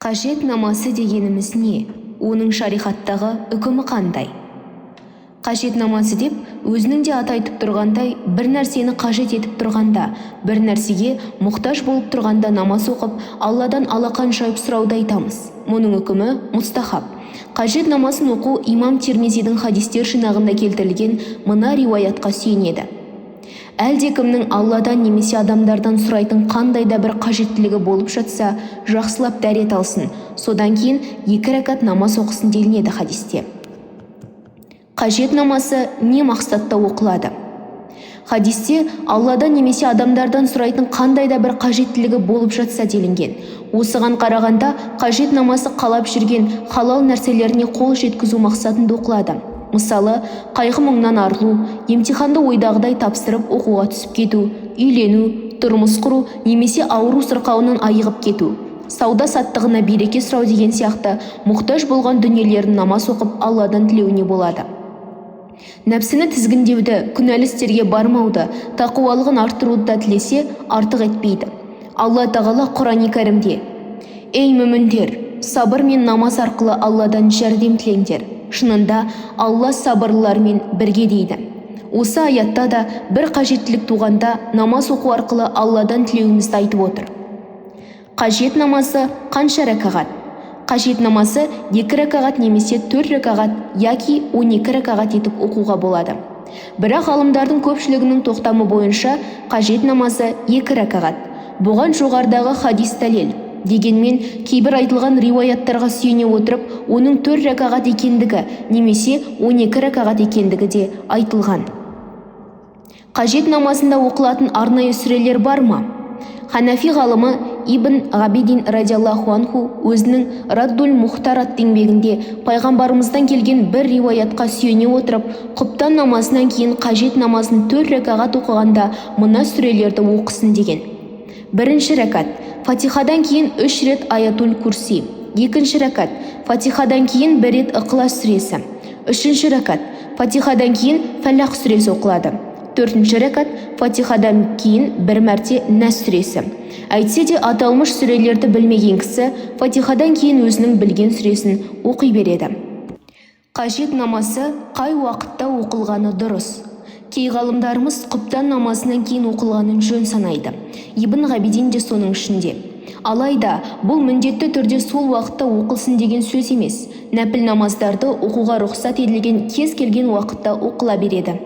Қажет намазы дегеніміз не? Оның шариғаттағы үкімі қандай? Қажет намазы деп өзінің де аты айтып тұрғандай, бір нәрсені қажет етіп тұрғанда, бір нәрсеге мұқтаж болып тұрғанда намаз оқып, Алладан алақан жайып сұрауды айтамыз. Мұның үкімі мұстахаб. Қажет намазын оқу имам Тирмизидің хадистер жинағында келтірілген мына риуаятқа сүйенеді. Әлде-кімнің Алладан немесе адамдардан сұрайтын қандай да бір қажеттілігі болып жатса, жақсылап дәрет алсын, содан кейін 2 рәкат намаз оқысын делінеді хадисте. Қажет намазы не мақсатта оқылады? Хадисте Алладан немесе адамдардан сұрайтын қандай да бір қажеттілігі болып жатса делінген. Осыған қарағанда қажет намазы қалап жүрген халал нәрселеріне қол жеткізу мақсатында оқылады. Мысалы, қайғы мұңнан арылу, емтиханды ойдағыдай тапсырып оқуға түсіп кету, үйлену, тұрмыс құру немесе ауру сырқауынан айығып кету, сауда саттығына береке сұрау деген сияқты мұқтаж болған дүниелерін намаз оқып Алладан тілеуіне болады. Нәпсіні тізгіндеуді, күнәлі істерге бармауды, тақуалығын арттыруды да тілесе артық етпейді. Алла тағала Құран-ы Кәрімде: «Ей мүміндер, сабыр мен намаз арқылы Алладан жәрдем тілеңдер. Шынында Алла сабырлылармен бірге» дейді. Осы аятта да бір қажеттілік туғанда намаз оқу арқылы Алладан тілеуімізді айтып отыр. Қажет намазы қанша рәкағат? Қажет намазы 2 рәкағат немесе 4 рәкағат яки 12 рәкағат етіп оқуға болады. Бірақ ғалымдардың көпшілігінің тоқтамы бойынша қажет намазы 2 рәкағат. Бұған жоғарыдағы хадис дәлел. Дегенмен кейбір айтылған риуаяттарға сүйене отырып, оның 4 рәкағат екендігі немесе 12 рәкағат екендігі де айтылған. Қажет намазында оқылатын арнайы сүрелер бар ма? Ханафи ғалымы Ибн Ғабидин радиаллаху анху өзінің Раддул Мухтарат еңбегінде пайғамбарымыздан келген бір риуаятқа сүйене отырып, құптан намазынан кейін қажет намазын 4 рәкағат оқығанда мына сүрелерді оқысын деген. 1 рәкат Фатихадан кейін 3 рет Аятул Курси. 2 рәкат Фатихадан кейін 1 рет Иқлас сүресі. 3 рәкат Фатихадан кейін Фәлақ сүресі оқылады. 4 рәкат Фатихадан кейін 1 мәрте Нәс сүресі. Әйтсе де аталмыш сүрелерді білмеген кісі Фатихадан кейін өзінің білген сүресін оқи береді. Қажет намазы қай уақытта оқылғаны дұрыс? Кей ғалымдарымыз құптан намазынан кейін оқылғанын жөн санайды. Ибн Ғабидин де соның ішінде. Алайда бұл міндетті түрде сол уақытта оқылсын деген сөз емес. Нәпіл намаздарды оқуға рұқсат етілген кез келген уақытта оқыла береді.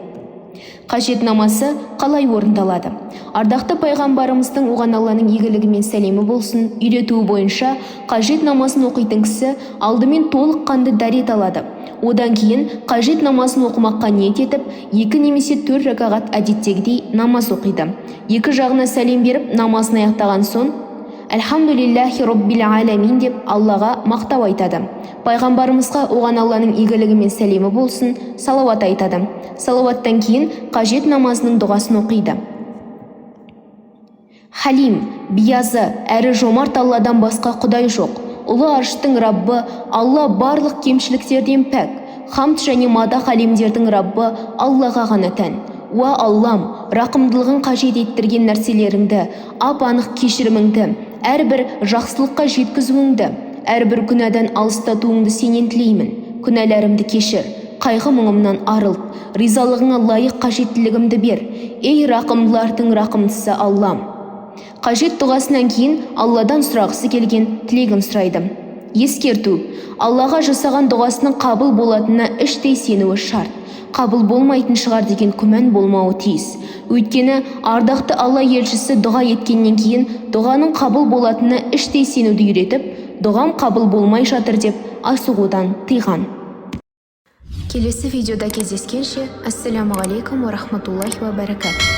Қажет намазы қалай орындалады? Ардақты пайғамбарымыздың оған Алланың игілігі мен сәлемі болсын үйретуі бойынша қажет намазын оқитын кісі алдымен толыққанды дәрет алады. Одан кейін қажет намазын оқымаққа ниет етіп, 2 немесе 4 рәкағат әдеттегідей намаз оқиды. 2 жағына сәлем беріп, намазын аяқтаған соң «Әлхамдулиллахи роббил аламин» деп Аллаға мақтау айтады. Пайғамбарымызға оған Алланың игілігі мен сәлемі болсын салауат айтады. Салауаттан кейін қажет намазының дұғасын оқиды. Халим, биязы, әрі жомарт Алладан басқа құдай жоқ. Ұлы арштың Раббы, Алла барлық кемшіліктерден пәк. Хамд және мадақ әлемдердің Раббы Аллаға ғана тән. Уа Аллам, рақымдылығын қажет еттірген нәрселеріңді, ап-анық кешіріміңді, әрбір жақсылыққа жеткізуіңді, әрбір күнәдан алыстатуыңды сенен тілеймін. Күнәләрімді кешір, қайғы мұңымнан арылт, ризалығыңа лайық қажеттілігімді бер. Ей рақымдылардың рақымдысы Аллам. Қажет дұғасынан кейін Алладан сұрағысы келген тілегін сұрайды. Ескерту: Аллаға жасаған дұғасының қабыл болатынына іштей сенуі шарт. Қабыл болмайтын шығар деген күмән болмауы тиіс. Өйткені ардақты Алла елшісі дұға еткеннен кейін дұғаның қабыл болатынына іштей сенуді үйретіп, дұғам қабыл болмай жатыр деп асығудан тыйған. Келесі видеода кездескенше, ассаламу алейкум ва рахматуллахи ва баракатух.